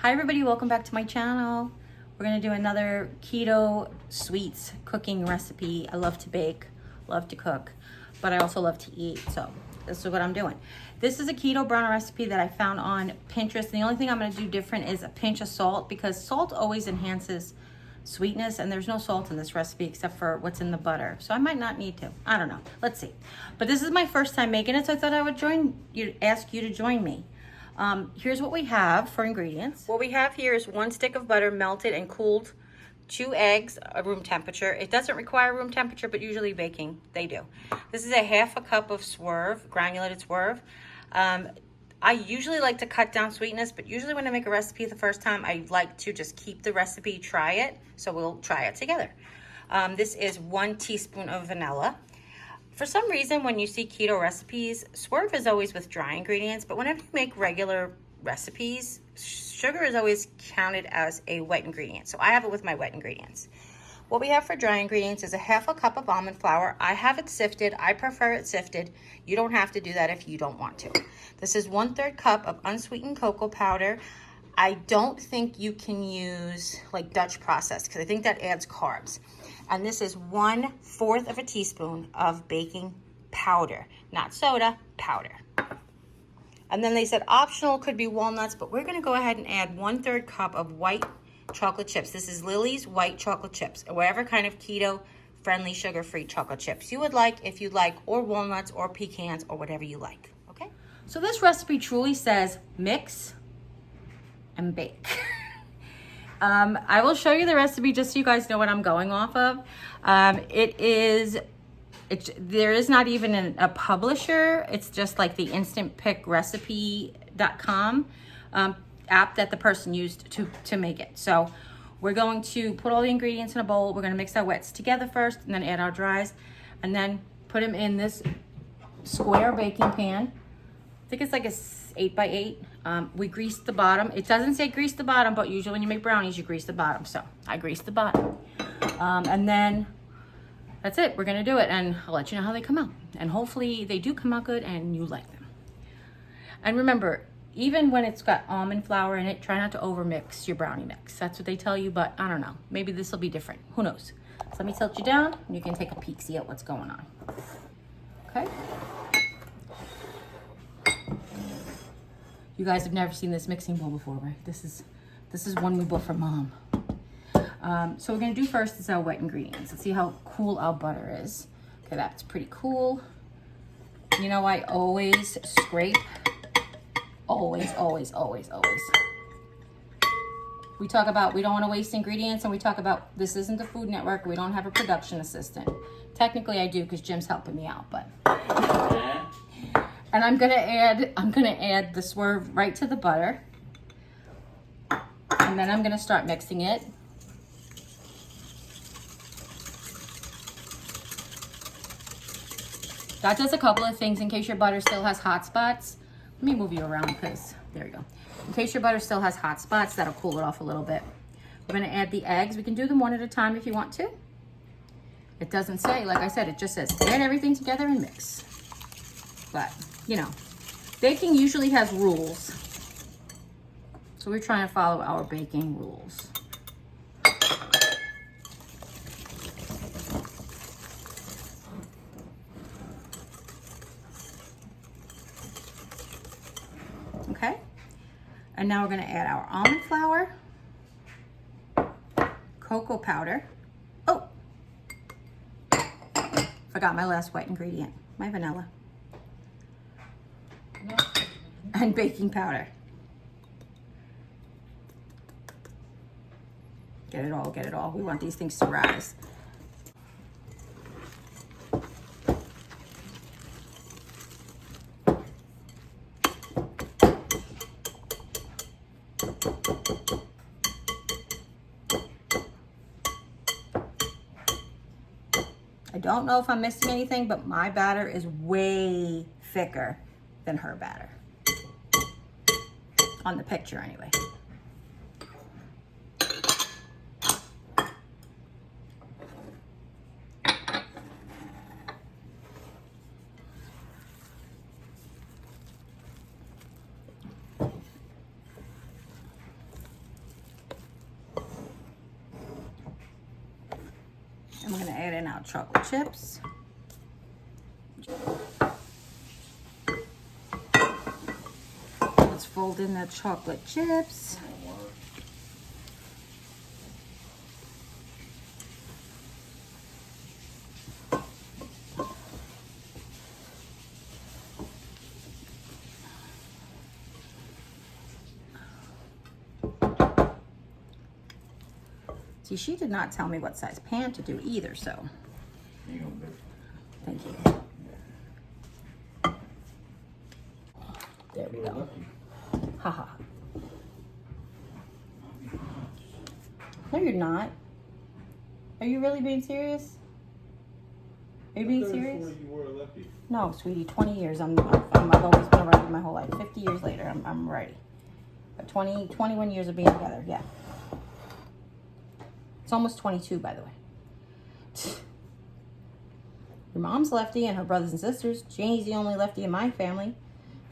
Hi everybody, welcome back to my channel. We're gonna do another keto sweets cooking recipe. I love to bake, love to cook, but I also love to eat, so this is what I'm doing. This is a keto brownie recipe that I found on Pinterest. The only thing I'm gonna do different is a pinch of salt, because salt always enhances sweetness, and there's no salt in this recipe except for what's in the butter. So I might not need to, I don't know, let's see. But this is my first time making it, so I thought I would ask you to join me. Here's what we have for ingredients. What we have here is 1 stick of butter melted and cooled, 2 eggs at room temperature. It doesn't require room temperature, but usually baking, they do. This is a 1/2 cup of swerve, granulated swerve. I usually like to cut down sweetness, but usually when I make a recipe the first time, I like to just keep the recipe, try it. So we'll try it together. This is 1 teaspoon of vanilla. For some reason, when you see keto recipes, swerve is always with dry ingredients, but whenever you make regular recipes, sugar is always counted as a wet ingredient. So I have it with my wet ingredients. What we have for dry ingredients is a 1/2 cup of almond flour. I have it sifted. I prefer it sifted. You don't have to do that if you don't want to. This is 1/3 cup of unsweetened cocoa powder. I don't think you can use like Dutch processed, because I think that adds carbs. And this is 1/4 of a teaspoon of baking powder, not soda, powder. And then they said optional could be walnuts, but we're gonna go ahead and add 1/3 cup of white chocolate chips. This is Lily's white chocolate chips, or whatever kind of keto friendly sugar-free chocolate chips you would like, if you like, or walnuts or pecans or whatever you like, okay? So this recipe truly says mix and bake. I will show you the recipe just so you guys know what I'm going off of. There is not even a publisher. It's just like the instantpickrecipe.com app that the person used to make it. So we're going to put all the ingredients in a bowl. We're gonna mix our wets together first and then add our dries, and then put them in this square baking pan. I think it's like a 8x8. We grease the bottom. It doesn't say grease the bottom, but usually when you make brownies, you grease the bottom. So I grease the bottom. And then that's it. We're gonna do it, and I'll let you know how they come out. And hopefully they do come out good and you like them. And remember, even when it's got almond flour in it, try not to overmix your brownie mix. That's what they tell you, but I don't know. Maybe this will be different. Who knows? So let me tilt you down and you can take a peek, see at what's going on. Okay? You guys have never seen this mixing bowl before, right? This is one we bought from Mom. So we're gonna do first is our wet ingredients. Let's see how cool our butter is. Okay, that's pretty cool. You know, I always scrape. Always, always, always, always. We talk about we don't want to waste ingredients, and we talk about this isn't the Food Network. We don't have a production assistant. Technically, I do, because Jim's helping me out, but. And I'm gonna add the swerve right to the butter, and then I'm gonna start mixing it. That does a couple of things in case your butter still has hot spots. Let me move you around, because there we go. In case your butter still has hot spots, that'll cool it off a little bit. We're gonna add the eggs. We can do them one at a time if you want to. It doesn't say, like I said, it just says add everything together and mix. But, you know, baking usually has rules. So we're trying to follow our baking rules. Okay, and now we're gonna add our almond flour, cocoa powder. Oh, forgot my last white ingredient, my vanilla. And baking powder. Get it all, get it all. We want these things to rise. I don't know if I'm missing anything, but my batter is way thicker than her batter. On the picture anyway. And we're gonna add in our chocolate chips. Let's fold in the chocolate chips. See, she did not tell me what size pan to do either, so. Thank you. There we go. Haha. No, you're not. Are you really being serious? Are you being serious? You were a lefty. No, sweetie, 20 years. I've always been a righty my whole life. 50 years later, I'm righty. But 21 years of being together, yeah. It's almost 22, by the way. Your mom's lefty and her brothers and sisters. Janie's the only lefty in my family.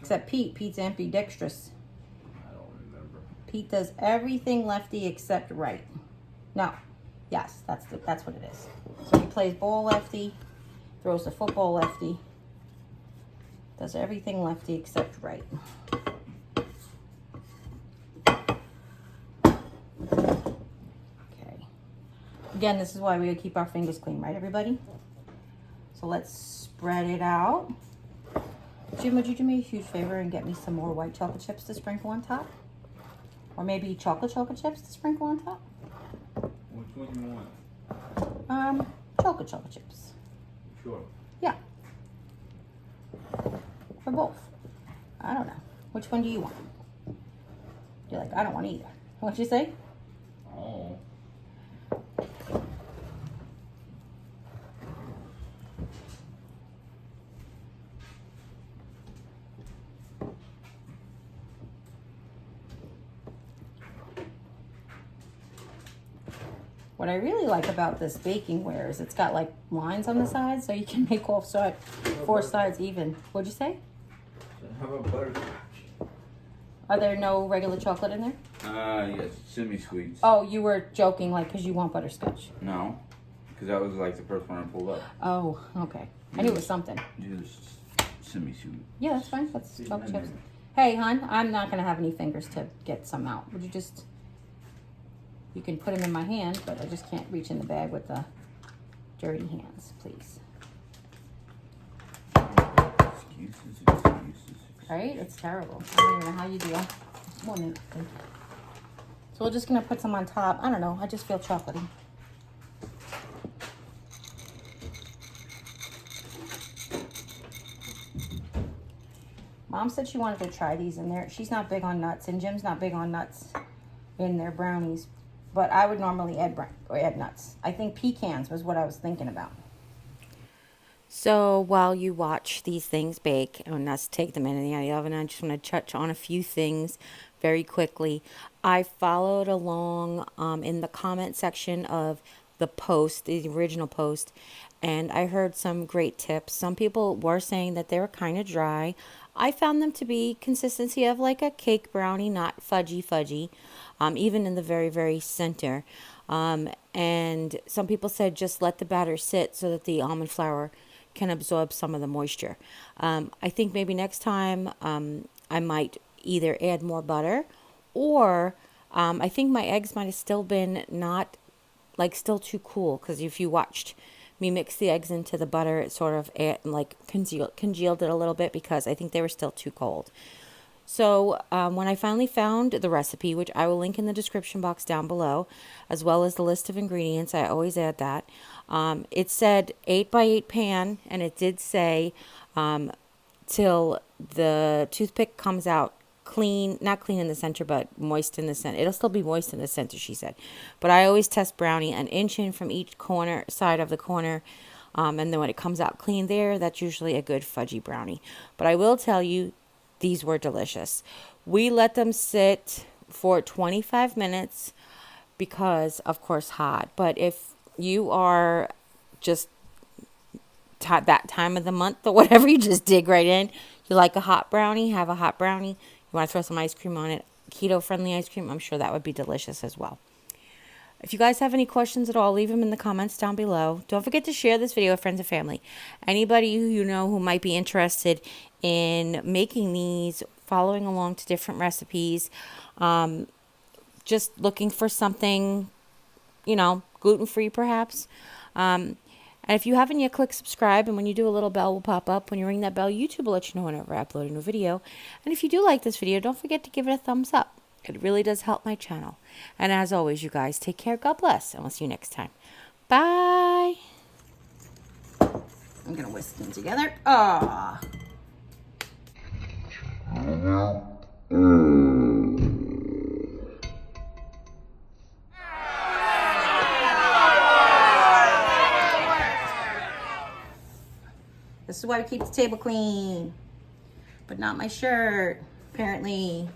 Except Pete. Pete's ambidextrous. I don't remember. Pete does everything lefty except right. No. Yes, that's what it is. So he plays ball lefty, throws the football lefty, does everything lefty except right. Again, this is why we keep our fingers clean, right, everybody? So let's spread it out. Jim, would you do me a huge favor and get me some more white chocolate chips to sprinkle on top? Or maybe chocolate chips to sprinkle on top? Which one you want? Chocolate chips. Sure. Yeah. For both. I don't know. Which one do you want? You're like, I don't want either. What'd you say? Oh. What I really like about this baking ware is it's got like lines on the sides, so you can make all four sides even. What'd you say? How about butterscotch? Are there no regular chocolate in there? Yes, semi-sweets. Oh, you were joking, like, because you want butterscotch. No, because that was like the first one I pulled up. Oh, okay. I knew it was something. Just semi-sweet. Yeah, that's fine. That's chocolate chips. Hey, hon, I'm not going to have any fingers to get some out. Would you just... You can put them in my hand, but I just can't reach in the bag with the dirty hands, please. Excuses. Right? It's terrible. I don't even know how you do it. 1 minute. Thank you. So we're just going to put some on top. I don't know. I just feel chocolatey. Mom said she wanted to try these in there. She's not big on nuts, and Jim's not big on nuts in their brownies. But I would normally add nuts. I think pecans was what I was thinking about. So while you watch these things bake, and us take them in the oven, I just want to touch on a few things very quickly. I followed along in the comment section of the post, the original post, and I heard some great tips. Some people were saying that they were kind of dry. I found them to be consistency of like a cake brownie, not fudgy, even in the very, very center. And some people said just let the batter sit so that the almond flour can absorb some of the moisture. I think maybe next time I might either add more butter, or I think my eggs might have still been not like still too cool, because if you watched me mix the eggs into the butter, it sort of congealed it a little bit, because I think they were still too cold. So when I finally found the recipe, which I will link in the description box down below, as well as the list of ingredients, I always add that. It said 8x8 pan, and it did say till the toothpick comes out clean, not clean in the center, but moist in the center. It'll still be moist in the center, she said. But I always test brownie an inch in from each side of the corner. And then when it comes out clean there, that's usually a good fudgy brownie. But I will tell you, these were delicious. We let them sit for 25 minutes because, of course, hot. But if you are just that time of the month or whatever, you just dig right in. You like a hot brownie, have a hot brownie. You want to throw some ice cream on it, keto-friendly ice cream, I'm sure that would be delicious as well. If you guys have any questions at all, leave them in the comments down below. Don't forget to share this video with friends and family. Anybody who you know who might be interested in making these, following along to different recipes, just looking for something, you know, gluten-free perhaps. And if you haven't yet, click subscribe, and when you do, a little bell will pop up. When you ring that bell, YouTube will let you know whenever I upload a new video. And if you do like this video, don't forget to give it a thumbs up. It really does help my channel. And as always, you guys, take care, God bless, and we'll see you next time. Bye. I'm going to whisk them together. Ah. This is why we keep the table clean, but not my shirt, apparently.